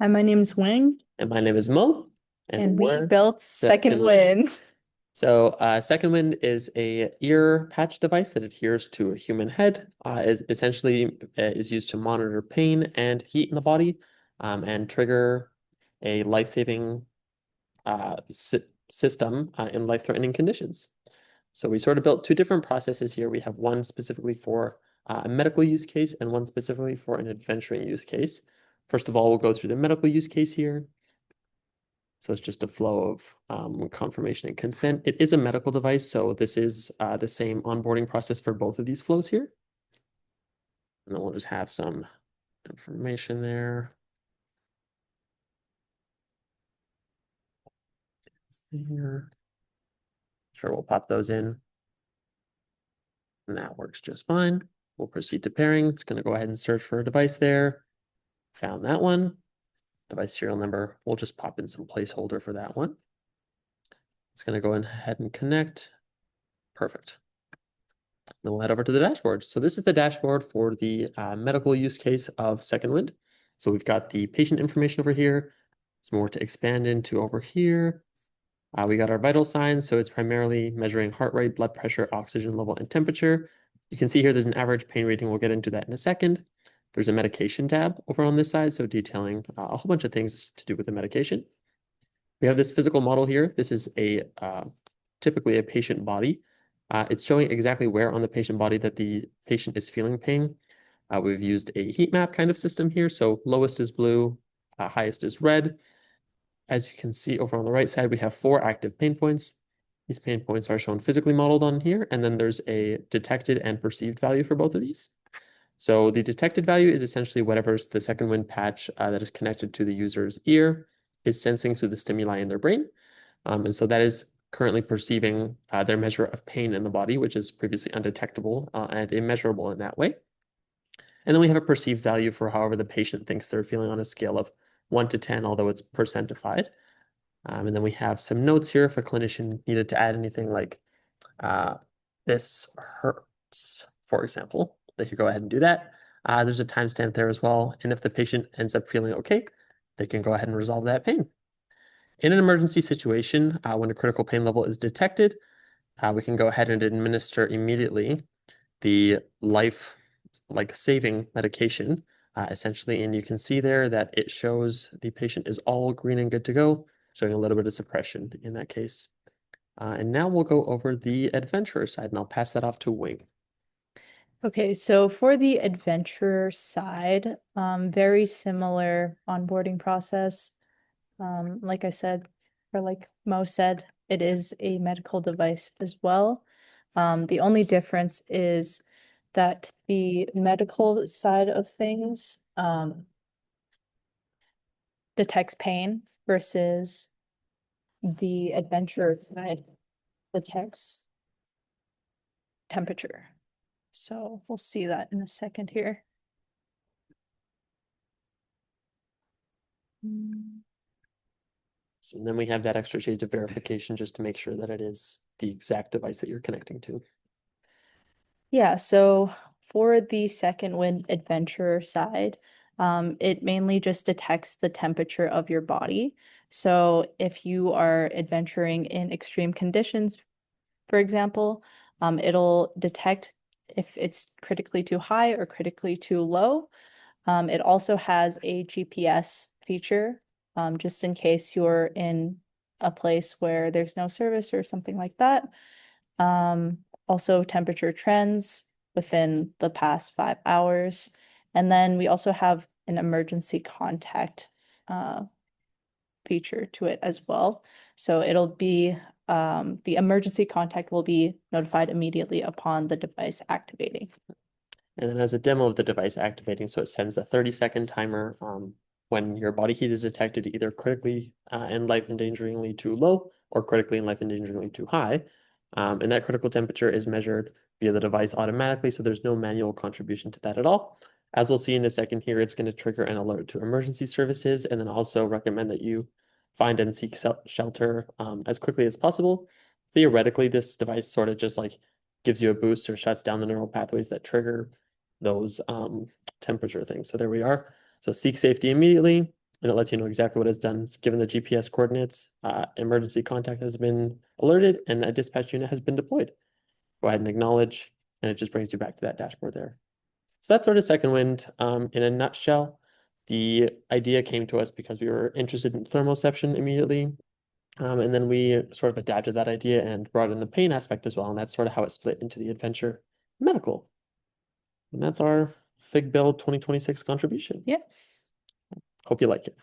Hi, my name's Wing, And my name is Mo, and and we we're built Second Second Wind. Wind. So, Second Wind is a ear patch device that adheres to a human head. Is essentially is used to monitor pain and heat in the body, and trigger a life-saving system in life-threatening conditions. So we sort of built two different processes here. We have one specifically for a medical use case and one specifically for an adventuring use case. First of all, we'll go through the medical use case here. So it's just a flow of confirmation and consent. It is a medical device, so this is the same onboarding process for both of these flows here. And then we'll just have some information there. Here. Sure, we'll pop those in. And that works just fine. We'll proceed to pairing. It's going to go ahead and search for a device there. Found that one. Device serial number. We'll just pop in some placeholder for that one. It's going to go ahead and connect. Perfect. Then we'll head over to the dashboard. So this is the dashboard for the medical use case of Second Wind. So we've got the patient information over here. Some more to expand into over here. We got our vital signs. So it's primarily measuring heart rate, blood pressure, oxygen level, and temperature. You can see here there's an average pain rating. We'll get into that in a second. There's a medication tab over on this side, so detailing a whole bunch of things to do with the medication. We have this physical model here. This is a typically a patient body. It's showing exactly where on the patient body that the patient is feeling pain. We've used a heat map kind of system here. So lowest is blue, highest is red. As you can see over on the right side, we have 4 active pain points. These pain points are shown physically modeled on here, and then there's a detected and perceived value for both of these. So the detected value is essentially whatever's the second wind patch that is connected to the user's ear is sensing through the stimuli in their brain. And so that is currently perceiving their measure of pain in the body, which is previously undetectable and immeasurable in that way. And then we have a perceived value for however the patient thinks they're feeling on a scale of 1 to 10, although it's percentified. And then we have some notes here if a clinician needed to add anything like uh, this hurts, for example. They could go ahead and do that. There's a timestamp there as well. And if the patient ends up feeling okay, they can go ahead and resolve that pain. In an emergency situation, when a critical pain level is detected, we can go ahead and administer immediately the saving medication, essentially. And you can see there that it shows the patient is all green and good to go, showing a little bit of suppression in that case. And now we'll go over the adventurer side, and I'll pass that off to Wing. Okay, so for the adventurer side, very similar onboarding process. Like I said, or like Mo said, it is a medical device as well. The only difference is that the medical side of things detects pain versus the adventurer side detects temperature. So we'll see that in a second here. So then we have that extra stage of verification just to make sure that it is the exact device that you're connecting to. Yeah, so for the second wind adventurer side, it mainly just detects the temperature of your body. So if you are adventuring in extreme conditions, for example, it'll detect if it's critically too high or critically too low. It also has a GPS feature, just in case you're in a place where there's no service or something like that. Also temperature trends within the past 5 hours. And then we also have an emergency contact feature to it as well. So it'll be the emergency contact will be notified immediately upon the device activating. And then as a demo of the device activating, so it sends a 30-second timer when your body heat is detected either critically and life-endangeringly too low or critically and life-endangeringly too high. And that critical temperature is measured via the device automatically, so there's no manual contribution to that at all. As we'll see in a second here, it's going to trigger an alert to emergency services and then also recommend that you find and seek shelter as quickly as possible. Theoretically, this device sort of just like gives you a boost or shuts down the neural pathways that trigger those temperature things. So there we are. So seek safety immediately. and it lets you know exactly what it's done. Given the GPS coordinates, emergency contact has been alerted and a dispatch unit has been deployed. Go ahead and acknowledge, and it just brings you back to that dashboard there. So that's sort of second wind. In a nutshell, the idea came to us because we were interested in thermoception immediately. And then we sort of adapted that idea and brought in the pain aspect as well. And that's sort of how it split into the adventure medical. And that's our FigBuild 2026 contribution. Yes. Hope you like it.